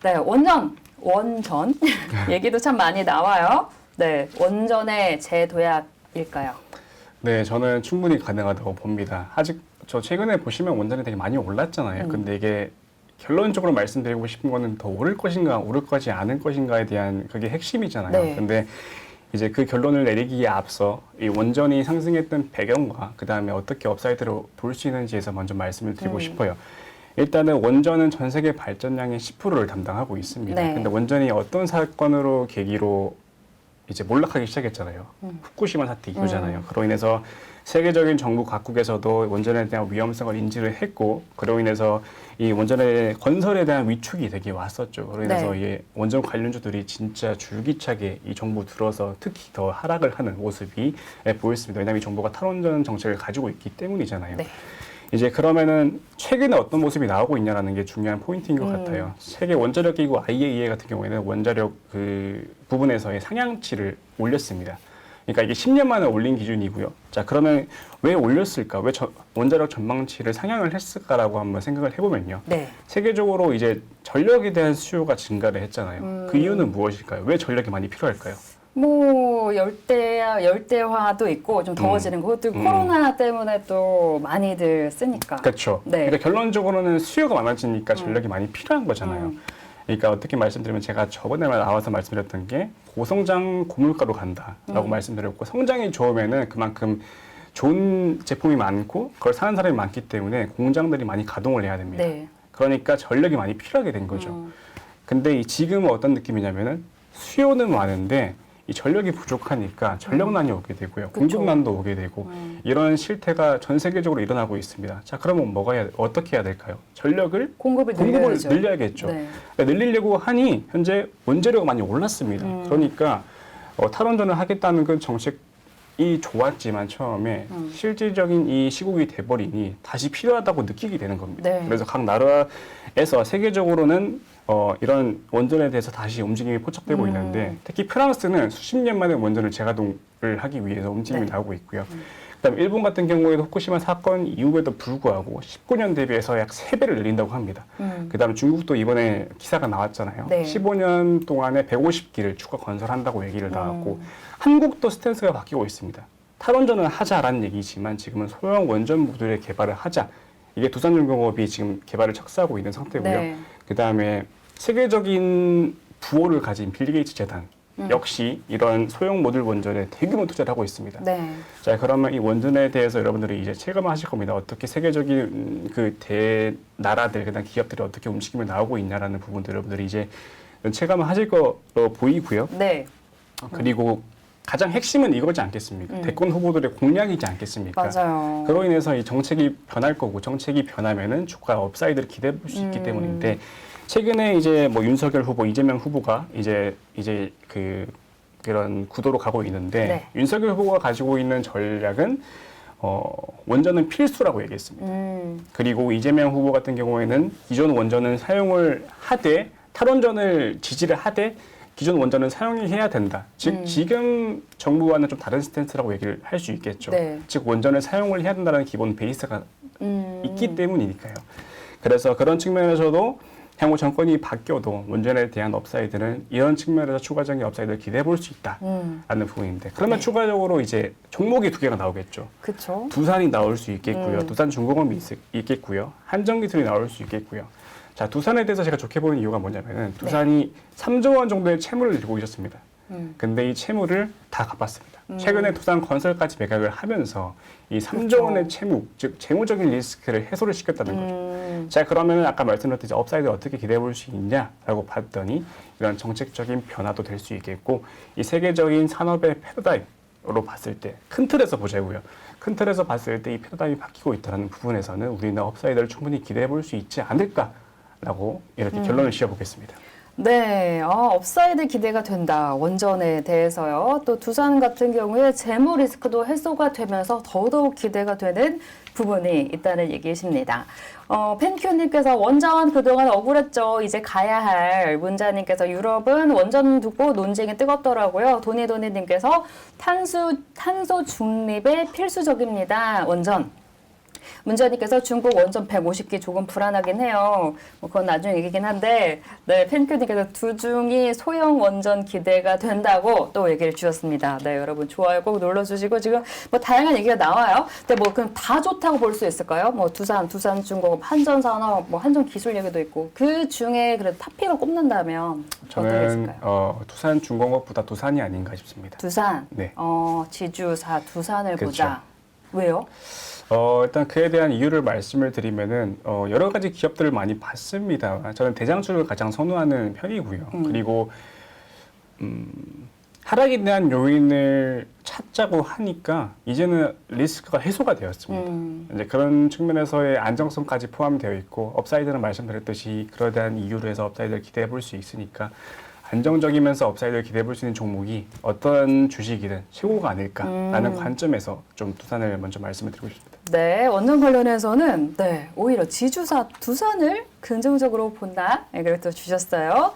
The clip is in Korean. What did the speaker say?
네, 원전 얘기도 참 많이 나와요. 네, 원전의 재도약일까요? 네, 저는 충분히 가능하다고 봅니다. 아직 저 최근에 보시면 원전이 되게 많이 올랐잖아요. 근데 이게 결론적으로 말씀드리고 싶은 거는 더 오를 것인가, 오를 거지 않을 것인가에 대한 그게 핵심이잖아요. 네. 근데 이제 그 결론을 내리기에 앞서 이 원전이 상승했던 배경과 그 다음에 어떻게 업사이드로 볼 수 있는지에서 먼저 말씀을 드리고 싶어요. 일단은 원전은 전 세계 발전량의 10%를 담당하고 있습니다. 네. 근데 원전이 어떤 사건으로 계기로 이제 몰락하기 시작했잖아요. 후쿠시마 사태 이후잖아요. 그로 인해서 세계적인 정부 각국에서도 원전에 대한 위험성을 인지를 했고, 그로 인해서 이 원전의 건설에 대한 위축이 되게 왔었죠. 그로 인해서 네. 이 원전 관련주들이 진짜 줄기차게 이 정부 들어서 특히 더 하락을 하는 모습이 보였습니다. 왜냐하면 이 정부가 탈원전 정책을 가지고 있기 때문이잖아요. 네. 이제 그러면은 최근에 어떤 모습이 나오고 있냐라는 게 중요한 포인트인 것 같아요. 세계 원자력 기구 IAEA 같은 경우에는 원자력 그 부분에서의 상향치를 올렸습니다. 그러니까 이게 10년 만에 올린 기준이고요. 자, 그러면 왜 올렸을까? 왜 원자력 전망치를 상향을 했을까라고 한번 생각을 해보면요. 네. 세계적으로 이제 전력에 대한 수요가 증가를 했잖아요. 그 이유는 무엇일까요? 왜 전력이 많이 필요할까요? 뭐 열대화도 있고 좀 더워지는 거, 또 코로나 때문에 또 많이들 쓰니까. 그렇죠. 네. 그러니까 결론적으로는 수요가 많아지니까 전력이 많이 필요한 거잖아요. 그러니까 어떻게 말씀드리면 제가 저번에 나와서 말씀드렸던 게 고성장 고물가로 간다라고 말씀드렸고, 성장이 좋으면은 그만큼 좋은 제품이 많고 그걸 사는 사람이 많기 때문에 공장들이 많이 가동을 해야 됩니다. 네. 그러니까 전력이 많이 필요하게 된 거죠. 근데 지금은 어떤 느낌이냐면은 수요는 많은데 이 전력이 부족하니까 전력난이 오게 되고요. 그쵸. 공급난도 오게 되고 이런 실태가 전 세계적으로 일어나고 있습니다. 자, 그러면 어떻게 해야 될까요? 전력을 공급을 늘려야죠. 늘려야겠죠. 네. 그러니까 늘리려고 하니 현재 원재료가 많이 올랐습니다. 그러니까 탈원전을 하겠다는 그 정책이 좋았지만 처음에 실질적인 이 시국이 돼버리니 다시 필요하다고 느끼게 되는 겁니다. 네. 그래서 각 나라에서 세계적으로는 이런 원전에 대해서 다시 움직임이 포착되고 있는데, 특히 프랑스는 수십 년 만에 원전을 재가동을 하기 위해서 움직임이 네. 나오고 있고요. 그다음 일본 같은 경우에도 후쿠시마 사건 이후에도 불구하고 19년 대비해서 약 3배를 늘린다고 합니다. 그다음 중국도 이번에 기사가 나왔잖아요. 네. 15년 동안에 150기를 추가 건설한다고 얘기를 나왔고, 한국도 스탠스가 바뀌고 있습니다. 탈원전을 하자라는 얘기지만 지금은 소형 원전부들의 개발을 하자. 이게 두산중공업이 지금 개발을 척수하고 있는 상태고요. 네. 그다음에 세계적인 부호를 가진 빌 게이츠 재단 역시 이런 소형 모듈 원전에 대규모 투자를 하고 있습니다. 네. 자, 그러면 이 원전에 대해서 여러분들이 이제 체감하실 겁니다. 어떻게 세계적인 그 대나라들, 그다음 기업들이 어떻게 움직임을 나오고 있냐라는 부분들 여러분들이 이제 체감을 하실 거로 보이고요. 네. 그리고 가장 핵심은 이거지 않겠습니까? 대권 후보들의 공약이지 않겠습니까? 맞아요. 그로 인해서 이 정책이 변할 거고, 정책이 변하면은 주가 업사이드를 기대해 볼 수 있기 때문인데, 최근에 이제 뭐 윤석열 후보, 이재명 후보가 이제 그런 구도로 가고 있는데, 네. 윤석열 후보가 가지고 있는 전략은 원전은 필수라고 얘기했습니다. 그리고 이재명 후보 같은 경우에는 기존 원전은 사용을 하되 탈원전을 지지를 하되 기존 원전은 사용해야 된다. 즉 지금 정부와는 좀 다른 스탠스라고 얘기를 할 수 있겠죠. 네. 즉 원전을 사용을 해야 된다는 기본 베이스가 있기 때문이니까요. 그래서 그런 측면에서도 향후 정권이 바뀌어도 원전에 대한 업사이드는 이런 측면에서 추가적인 업사이드를 기대해 볼 수 있다라는 부분인데, 그러면 네. 추가적으로 이제 종목이 2개가 나오겠죠. 그렇죠. 두산이 나올 수 있겠고요. 두산중공업이 있겠고요. 한전기술이 나올 수 있겠고요. 자, 두산에 대해서 제가 좋게 보는 이유가 뭐냐면은 두산이 3조 원 정도의 채무를 들고 있었습니다. 근데 이 채무를 다 갚았습니다. 최근에 두산 건설까지 매각을 하면서 이 3조 원의 채무, 즉 재무적인 리스크를 해소를 시켰다는 거죠. 자, 그러면 아까 말씀드렸듯이 업사이드 어떻게 기대해 볼 수 있냐라고 봤더니 이런 정책적인 변화도 될 수 있겠고, 이 세계적인 산업의 패러다임으로 봤을 때 큰 틀에서 보자고요. 큰 틀에서 봤을 때 이 패러다임이 바뀌고 있다는 부분에서는 우리는 업사이드를 충분히 기대해 볼 수 있지 않을까라고 이렇게 결론을 지어보겠습니다. 네, 업사이드 기대가 된다. 원전에 대해서요. 또 두산 같은 경우에 재무 리스크도 해소가 되면서 더더욱 기대가 되는 부분이 있다는 얘기이십니다. 펜큐님께서 원전 그동안 억울했죠. 이제 가야 할. 문자님께서 유럽은 원전 두고 논쟁이 뜨겁더라고요. 도니도니님께서 탄소 중립에 필수적입니다. 원전. 문자님께서 중국 원전 150기 조금 불안하긴 해요. 뭐 그건 나중 얘기긴 한데, 네, 팬큐님께서 두중이 소형 원전 기대가 된다고 또 얘기를 주셨습니다. 네, 여러분 좋아요 꼭 눌러주시고 지금 뭐 다양한 얘기가 나와요. 근데 뭐 그럼 다 좋다고 볼 수 있을까요? 뭐 두산중공업, 한전산업, 뭐 한전기술 얘기도 있고 그 중에 그래도 탑픽을 꼽는다면 어떤 게 저는 있을까요? 두산중공업보다 두산이 아닌가 싶습니다. 두산, 네. 지주사 두산을 그렇죠. 보자. 왜요? 일단 그에 대한 이유를 말씀을 드리면은 여러 가지 기업들을 많이 봤습니다. 저는 대장주를 가장 선호하는 편이고요. 그리고 하락에 대한 요인을 찾자고 하니까 이제는 리스크가 해소가 되었습니다. 이제 그런 측면에서의 안정성까지 포함되어 있고 업사이드는 말씀드렸듯이 그러한 대한 이유로 해서 업사이드를 기대해 볼 수 있으니까 안정적이면서 업사이드를 기대해 볼 수 있는 종목이 어떤 주식이든 최고가 아닐까라는 관점에서 좀 두산을 먼저 말씀을 드리고 싶습니다. 네, 원전 관련해서는 네, 오히려 지주사 두산을 긍정적으로 본다. 네, 그렇게 또 주셨어요.